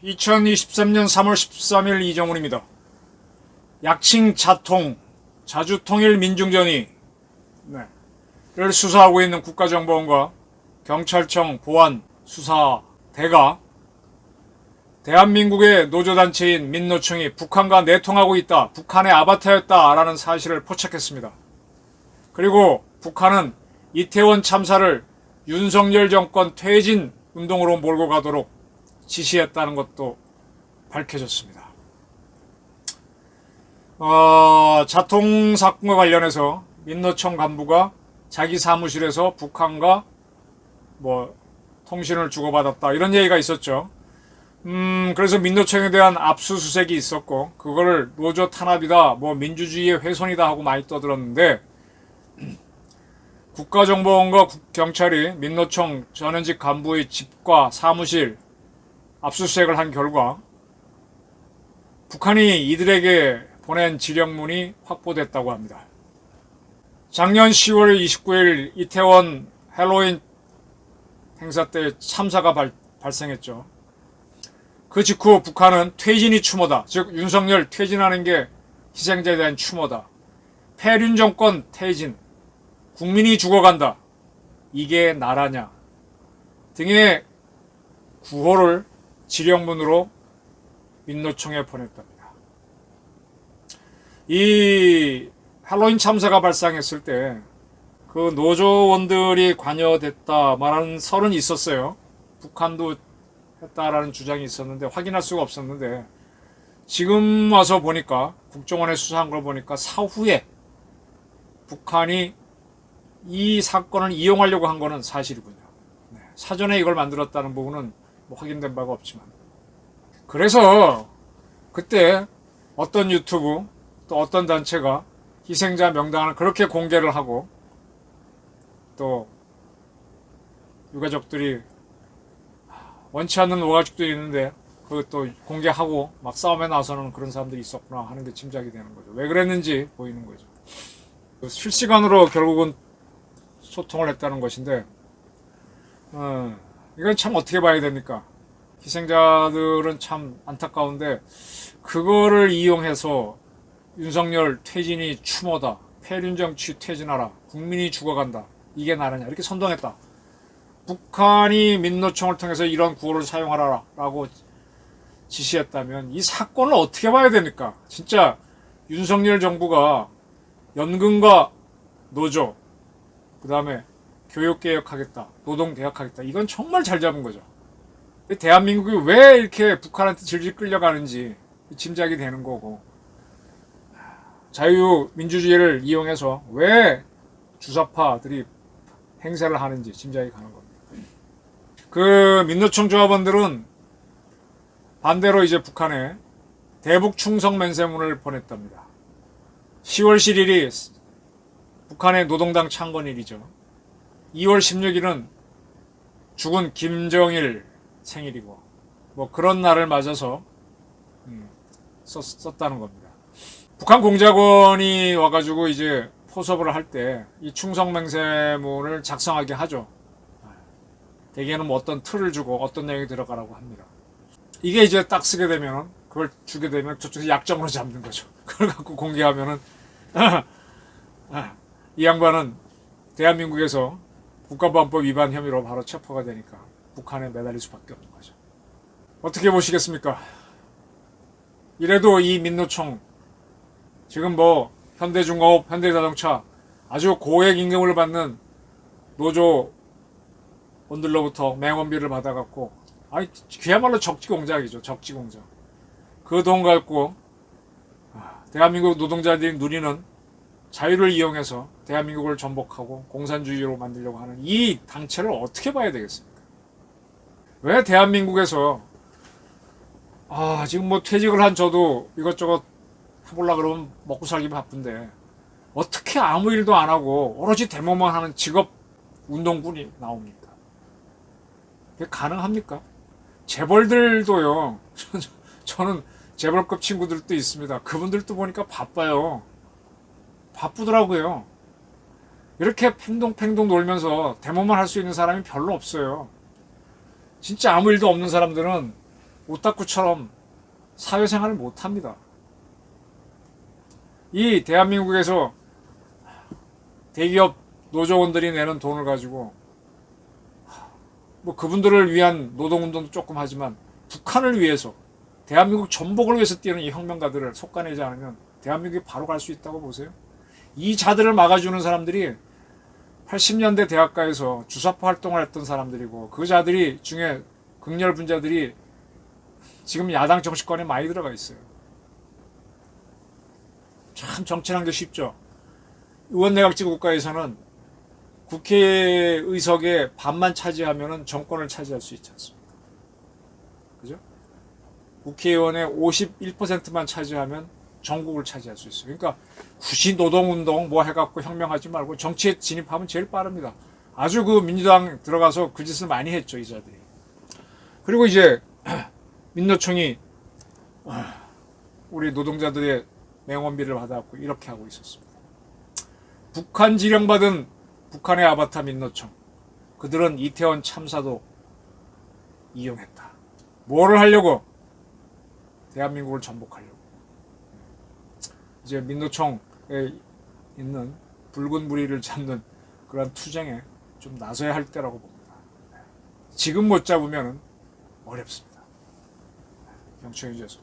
2023년 3월 13일 이정훈입니다. 약칭 자통, 자주통일민중전이 를 수사하고 있는 국가정보원과 경찰청 보안수사대가 대한민국의 노조단체인 민노총이 북한과 내통하고 있다, 북한의 아바타였다라는 사실을 포착했습니다. 그리고 북한은 이태원 참사를 윤석열 정권 퇴진 운동으로 몰고 가도록 지시했다는 것도 밝혀졌습니다. 자통 사건과 관련해서 민노총 간부가 자기 사무실에서 북한과 통신을 주고받았다, 이런 얘기가 있었죠. 그래서 민노총에 대한 압수수색이 있었고, 그거를 노조 탄압이다, 민주주의의 훼손이다 하고 많이 떠들었는데, 국가정보원과 경찰이 민노총 전현직 간부의 집과 사무실 압수수색을 한 결과 북한이 이들에게 보낸 지령문이 확보됐다고 합니다. 작년 10월 29일 이태원 헬로윈 행사 때 참사가 발생했죠. 그 직후 북한은 퇴진이 추모다, 즉 윤석열 퇴진하는 게 희생자에 대한 추모다, 패륜 정권 퇴진, 국민이 죽어간다, 이게 나라냐 등의 구호를 지령문으로 민노총에 보냈답니다. 이 할로윈 참사가 발생했을 때 그 노조원들이 관여됐다 말하는 설은 있었어요. 북한도 했다라는 주장이 있었는데 확인할 수가 없었는데, 지금 와서 보니까, 국정원에 수사한 걸 보니까 사후에 북한이 이 사건을 이용하려고 한 거는 사실이군요. 사전에 이걸 만들었다는 부분은 확인된 바가 없지만, 그래서 그때 어떤 유튜브 또 어떤 단체가 희생자 명단을 그렇게 공개를 하고, 또 유가족들이 원치 않는 유가족들이 있는데 그것도 공개하고 막 싸움에 나서는 그런 사람들이 있었구나 하는 게 짐작이 되는 거죠. 왜 그랬는지 보이는 거죠. 실시간으로 결국은 소통을 했다는 것인데, 이건 참 어떻게 봐야 됩니까? 희생자들은 참 안타까운데, 그거를 이용해서 윤석열 퇴진이 추모다, 패륜 정치 퇴진하라, 국민이 죽어간다, 이게 나라냐, 이렇게 선동했다. 북한이 민노총을 통해서 이런 구호를 사용하라 라고 지시했다면 이 사건을 어떻게 봐야 됩니까? 진짜 윤석열 정부가 연금과 노조, 그 다음에 교육개혁하겠다, 노동개혁하겠다, 이건 정말 잘 잡은 거죠. 대한민국이 왜 이렇게 북한한테 질질 끌려가는지 짐작이 되는 거고, 자유민주주의를 이용해서 왜 주사파들이 행세를 하는지 짐작이 가는 겁니다. 그 민노총 조합원들은 반대로 이제 북한에 대북 충성 맹세문을 보냈답니다. 10월 10일이 북한의 노동당 창건일이죠. 2월 16일은 죽은 김정일 생일이고, 그런 날을 맞아서 썼다는 겁니다. 북한 공작원이 와가지고 이제 포섭을 할 때 이 충성맹세문을 작성하게 하죠. 대개는 어떤 틀을 주고 어떤 내용이 들어가라고 합니다. 이게 이제 딱 쓰게 되면, 그걸 주게 되면 저쪽에서 약정으로 잡는 거죠. 그걸 갖고 공개하면은 이 양반은 대한민국에서 국가보안법 위반 혐의로 바로 체포가 되니까 북한에 매달릴 수밖에 없는 거죠. 어떻게 보시겠습니까? 이래도 이 민노총, 지금 현대중공업, 현대자동차 아주 고액 임금을 받는 노조원들로부터 맹원비를 받아갖고, 그야말로 적지공작이죠. 적지공작. 그 돈 갖고 대한민국 노동자들이 누리는 자유를 이용해서 대한민국을 전복하고 공산주의로 만들려고 하는 이 당체를 어떻게 봐야 되겠습니까? 왜 대한민국에서 지금 퇴직을 한 저도 이것저것 해보려고 그러면 먹고 살기 바쁜데 어떻게 아무 일도 안 하고 오로지 데모만 하는 직업 운동군이 나옵니까? 그게 가능합니까? 재벌들도요, 저는 재벌급 친구들도 있습니다. 그분들도 보니까 바빠요. 바쁘더라고요. 이렇게 팽동팽동 놀면서 데모만 할 수 있는 사람이 별로 없어요. 진짜 아무 일도 없는 사람들은 오타쿠처럼 사회생활을 못합니다. 이 대한민국에서 대기업 노조원들이 내는 돈을 가지고 뭐 그분들을 위한 노동운동도 조금 하지만 북한을 위해서 대한민국 전복을 위해서 뛰는 이 혁명가들을 속아내지 않으면 대한민국이 바로 갈 수 있다고 보세요? 이 자들을 막아주는 사람들이 80년대 대학가에서 주사파 활동을 했던 사람들이고 그 자들이 중에 극렬 분자들이 지금 야당 정치권에 많이 들어가 있어요. 참 정치라는 게 쉽죠. 의원내각제 국가에서는 국회의석의 반만 차지하면 정권을 차지할 수 있지 않습니까? 그죠? 국회의원의 51%만 차지하면 전국을 차지할 수 있어요. 그러니까 굳이 노동운동 뭐 해갖고 혁명하지 말고 정치에 진입하면 제일 빠릅니다. 아주 그 민주당 들어가서 그 짓을 많이 했죠, 이 자들이. 그리고 이제 민노총이 우리 노동자들의 맹원비를 받아갖고 이렇게 하고 있었습니다. 북한 지령받은 북한의 아바타 민노총. 그들은 이태원 참사도 이용했다. 뭐를 하려고? 대한민국을 전복하려고. 이제 민노총에 있는 붉은 무리를 잡는 그런 투쟁에 좀 나서야 할 때라고 봅니다. 지금 못 잡으면 어렵습니다. 경청해 주셔서